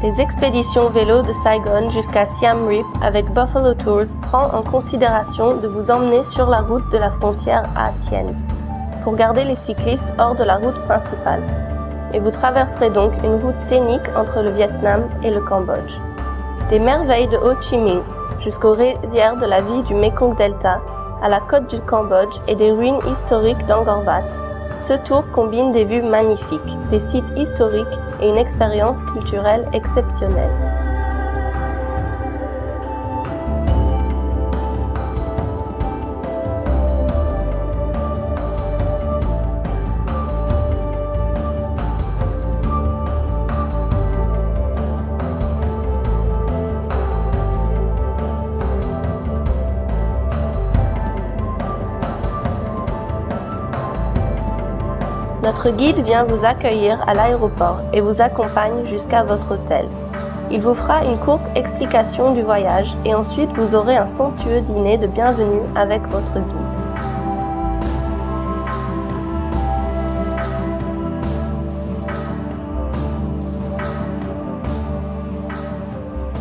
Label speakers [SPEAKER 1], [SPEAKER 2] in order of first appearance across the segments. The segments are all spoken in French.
[SPEAKER 1] Les expéditions vélo de Saigon jusqu'à Siem Reap avec Buffalo Tours prend en considération de vous emmener sur la route de la frontière à Tien, pour garder les cyclistes hors de la route principale. Et vous traverserez donc une route scénique entre le Vietnam et le Cambodge. Des merveilles de Ho Chi Minh jusqu'aux rizières de la vie du Mekong Delta, à la côte du Cambodge et des ruines historiques d'Angkor Wat, ce tour combine des vues magnifiques, des sites historiques et une expérience culturelle exceptionnelle. Notre guide vient vous accueillir à l'aéroport et vous accompagne jusqu'à votre hôtel. Il vous fera une courte explication du voyage et ensuite vous aurez un somptueux dîner de bienvenue avec votre guide.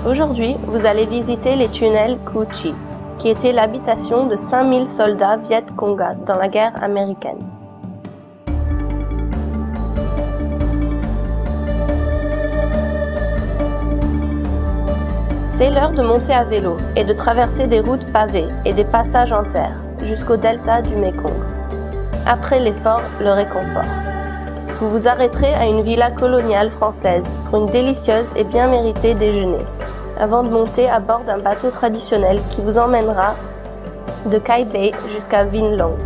[SPEAKER 1] Aujourd'hui, vous allez visiter les tunnels Cu Chi, qui étaient l'habitation de 5000 soldats Viet-Congais dans la guerre américaine. C'est l'heure de monter à vélo et de traverser des routes pavées et des passages en terre jusqu'au delta du Mekong. Après l'effort, le réconfort. Vous vous arrêterez à une villa coloniale française pour une délicieuse et bien méritée déjeuner, avant de monter à bord d'un bateau traditionnel qui vous emmènera de Kai Bay jusqu'à Vinh Long,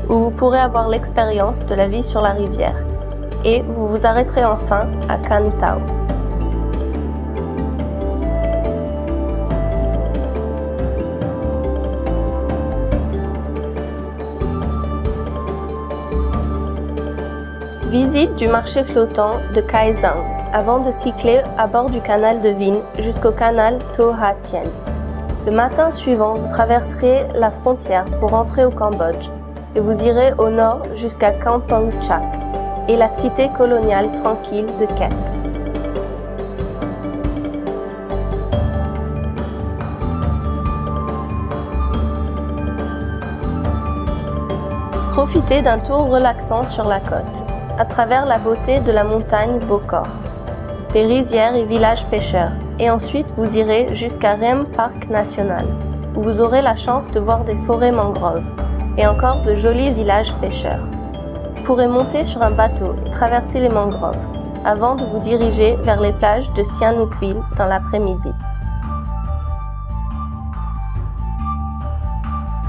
[SPEAKER 1] où vous pourrez avoir l'expérience de la vie sur la rivière. Et vous vous arrêterez enfin à Can Tao. Visite du marché flottant de Kai Giang avant de cycler à bord du canal de Vinh jusqu'au canal To Ha Tien. Le matin suivant, vous traverserez la frontière pour entrer au Cambodge et vous irez au nord jusqu'à Kampong Chak et la cité coloniale tranquille de Kep. Profitez d'un tour relaxant sur la côte, à travers la beauté de la montagne Bokor, des rizières et villages pêcheurs, et ensuite vous irez jusqu'à Rem Park National, où vous aurez la chance de voir des forêts mangroves, et encore de jolis villages pêcheurs. Vous pourrez monter sur un bateau et traverser les mangroves, avant de vous diriger vers les plages de Sihanoukville dans l'après-midi.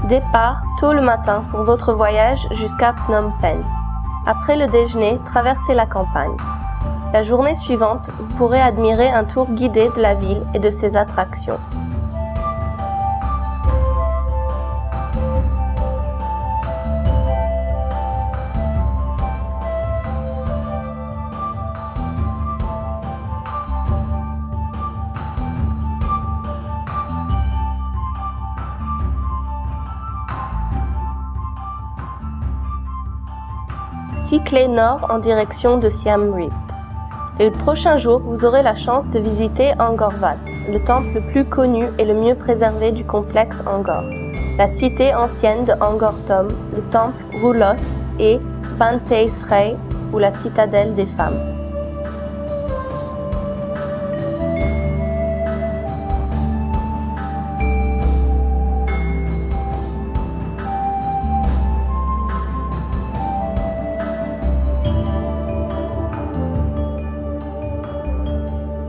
[SPEAKER 1] Départ tôt le matin pour votre voyage jusqu'à Phnom Penh. Après le déjeuner, traversez la campagne. La journée suivante, vous pourrez admirer un tour guidé de la ville et de ses attractions. Cyclez nord en direction de Siem Reap. Le prochain jour, vous aurez la chance de visiter Angkor Wat, le temple le plus connu et le mieux préservé du complexe Angkor, la cité ancienne de Angkor Thom, le temple Roulos et Ban Thay Sray, ou la citadelle des femmes.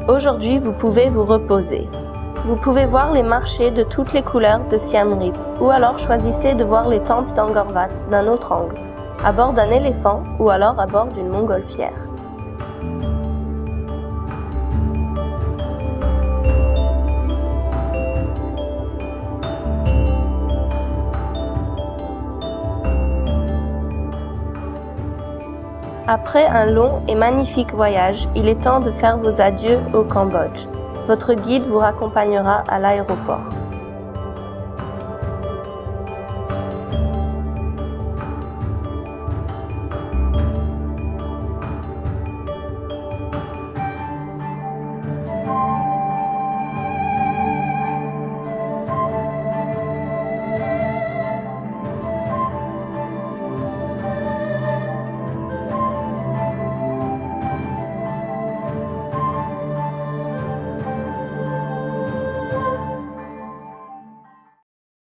[SPEAKER 1] Aujourd'hui, vous pouvez vous reposer. Vous pouvez voir les marchés de toutes les couleurs de Siem Reap, ou alors choisissez de voir les temples d'Angkor Wat d'un autre angle, à bord d'un éléphant ou alors à bord d'une montgolfière. Après un long et magnifique voyage, il est temps de faire vos adieux au Cambodge. Votre guide vous raccompagnera à l'aéroport.